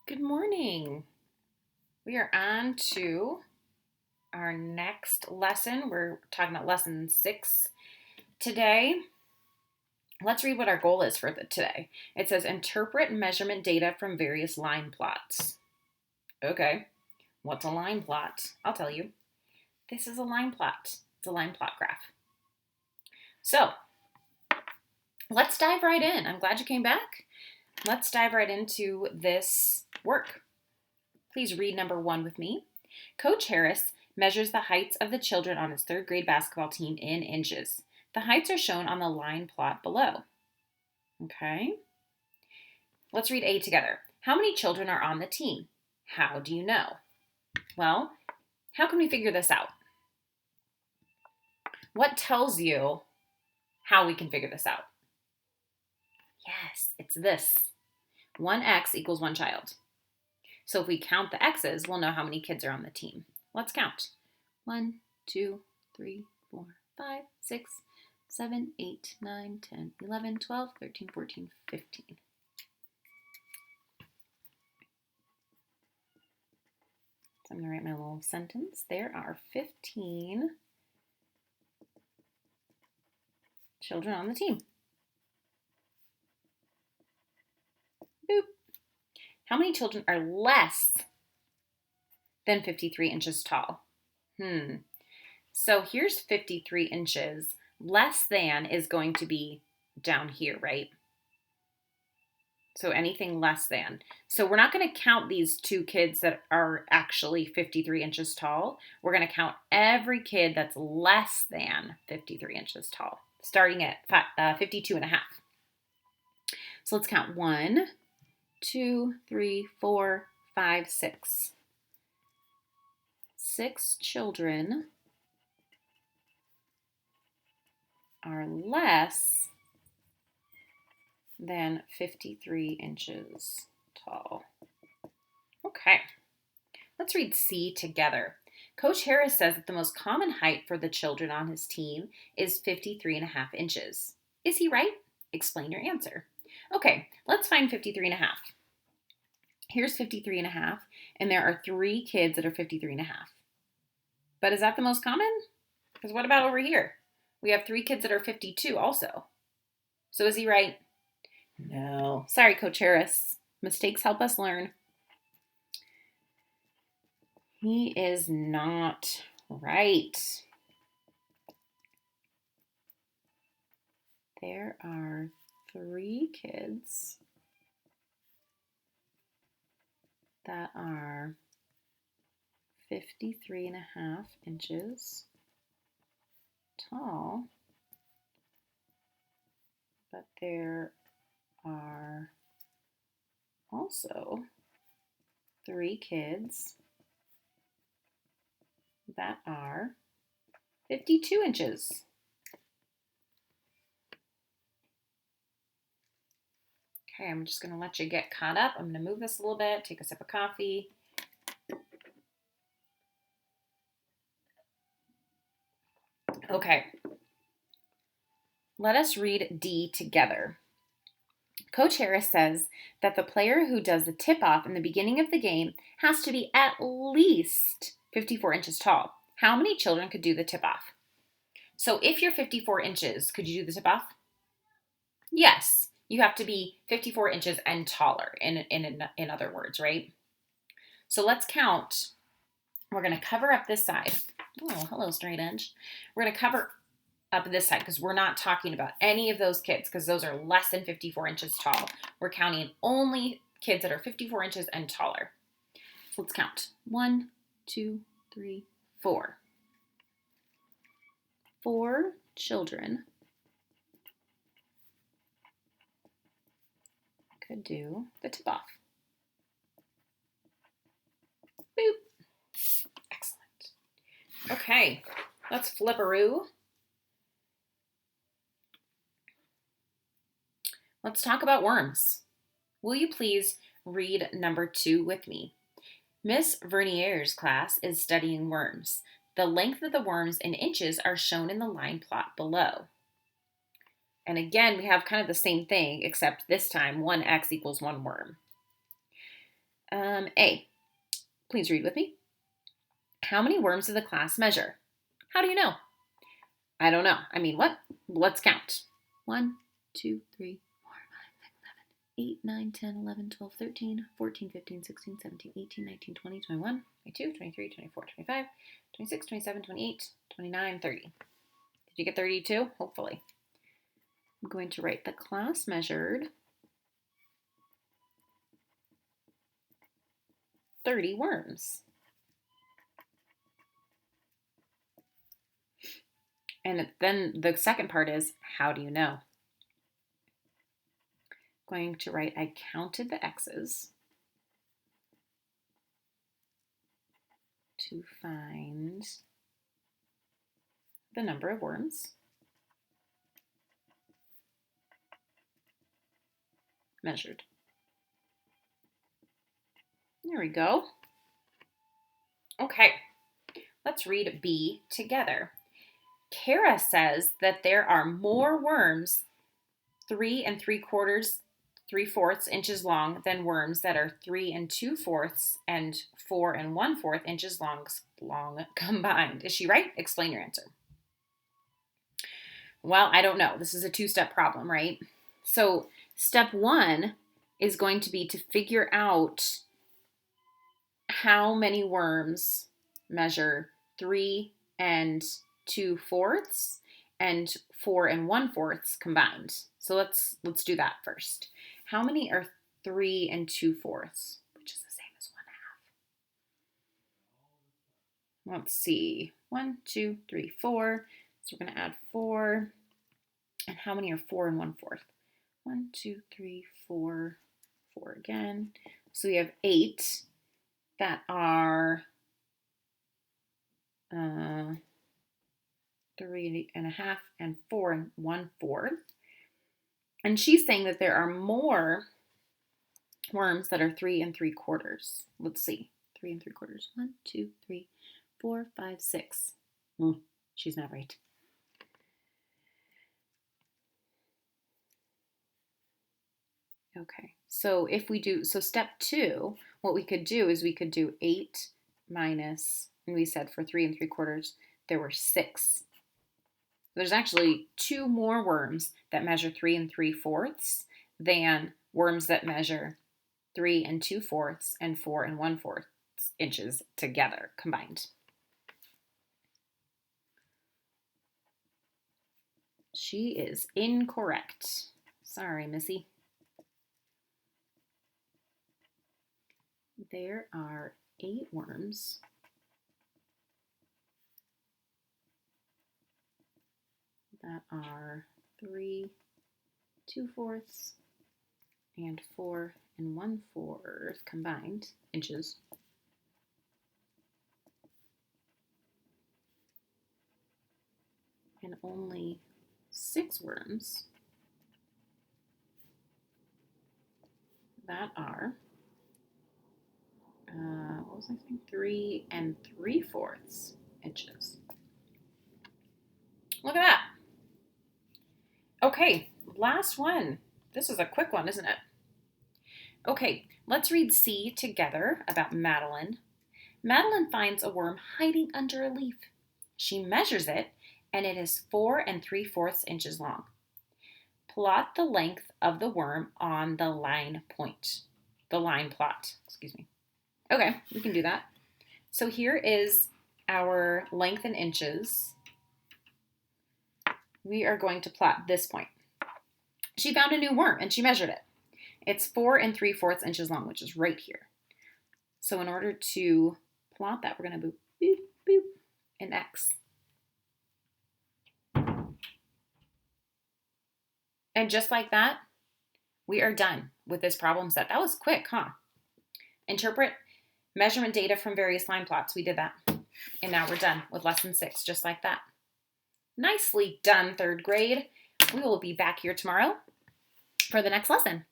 Good morning. We are on to our next lesson. We're talking about lesson 6 today. Let's read what our goal is for today. It says interpret measurement data from various line plots. Okay, what's a line plot? I'll tell you. This is a line plot. It's a line plot graph. So let's dive right in. I'm glad you came back. Let's dive right into this work. Please read number 1 with me. Coach Harris measures the heights of the children on his 3rd grade basketball team in inches. The heights are shown on the line plot below. Okay. Let's read A together. How many children are on the team? How do you know? Well, how can we figure this out? What tells you how we can figure this out? Yes, it's this. 1x equals 1 child. So if we count the x's, we'll know how many kids are on the team. Let's count. 1, 2, 3, 4, 5, 6, 7, 8, 9, 10, 11, 12, 13, 14, 15. So I'm going to write my little sentence. There are 15 children on the team. Boop. How many children are less than 53 inches tall? So here's 53 inches. Less than is going to be down here, right? So anything less than. So we're not going to count these 2 kids that are actually 53 inches tall. We're going to count every kid that's less than 53 inches tall, starting at 52 and a half. So let's count 1, 2, 3, 4, 5, 6. 6 children are less than 53 inches tall. Okay, let's read C together. Coach Harris says that the most common height for the children on his team is 53 and a half inches. Is he right? Explain your answer. Okay, let's find 53 and a half. Here's 53 and a half, and there are 3 kids that are 53 and a half. But is that the most common? Because what about over here? We have 3 kids that are 52 also. So is he right? No. Sorry, Coach Harris. Mistakes help us learn. He is not right. There are 3 kids that are 53 and a half inches tall, but there are also 3 kids that are 52 inches. Okay, I'm just going to let you get caught up. I'm going to move this a little bit, take a sip of coffee. Okay, let us read D together. Coach Harris says that the player who does the tip-off in the beginning of the game has to be at least 54 inches tall. How many children could do the tip-off? So if you're 54 inches, could you do the tip-off? Yes, you have to be 54 inches and taller, in other words, right? So let's count. We're going to cover up this side. Oh, hello, straight edge. We're going to cover up this side because we're not talking about any of those kids because those are less than 54 inches tall. We're counting only kids that are 54 inches and taller. So let's count. 1, 2, 3, 4. 4 children could do the tip-off. Boop. Excellent. Okay, let's flip-a-roo. Let's talk about worms. Will you please read number 2 with me? Miss Vernier's class is studying worms. The length of the worms in inches are shown in the line plot below. And again, we have kind of the same thing, except this time 1x equals 1 worm. A, please read with me. How many worms did the class measure? How do you know? I don't know. I mean, what? Let's count. 1, 2, 3, 4, 5, 6, 7, 8, 9, 10, 11, 12, 13, 14, 15, 16, 17, 18, 19, 20, 21, 22, 23, 24, 25, 26, 27, 28, 29, 30. Did you get 32? Hopefully. I'm going to write the class measured 30 worms. And then the second part is, how do you know? I'm going to write, I counted the X's to find the number of worms measured. There we go. Okay, let's read B together. Kara says that there are more worms 3 3/4 inches long than worms that are 3 2/4 and 4 1/4 inches long combined. Is she right? Explain your answer. Well, I don't know. This is a two-step problem, right? So step 1 is going to be to figure out how many worms measure 3 2/4 and 4 1/4 combined. So let's do that first. How many are 3 2/4, which is the same as 1/2? Let's see. 1, 2, 3, 4. So we're going to add 4. And how many are 4 1/4? 1, 2, 3, 4. 4 again. So we have 8 that are 3 1/2 and 4 1/4. And she's saying that there are more worms that are 3 3/4. Let's see. 3 3/4. 1, 2, 3, 4, 5, 6. She's not right. Okay, so if we do, so step 2, what we could do is we could do 8 minus, and we said for 3 3/4, there were 6. There's actually 2 more worms that measure 3 3/4 than worms that measure 3 2/4 and 4 1/4 inches together combined. She is incorrect. Sorry, Missy. There are 8 worms that are 3 2/4 and 4 1/4 combined inches. And only 6 worms that are, what was I saying? 3 3/4 inches. Look at that. Okay, last one. This is a quick one, isn't it? Okay, let's read C together about Madeline. Madeline finds a worm hiding under a leaf. She measures it, and it is 4 3/4 inches long. Plot the length of the worm on the line plot, excuse me. Okay, we can do that. So here is our length in inches. We are going to plot this point. She found a new worm and she measured it. It's 4 3/4 inches long, which is right here. So in order to plot that, we're going to boop, boop, an X. And just like that, we are done with this problem set. That was quick, huh? Interpret measurement data from various line plots. We did that. And now we're done with lesson 6, just like that. Nicely done, 3rd grade. We will be back here tomorrow for the next lesson.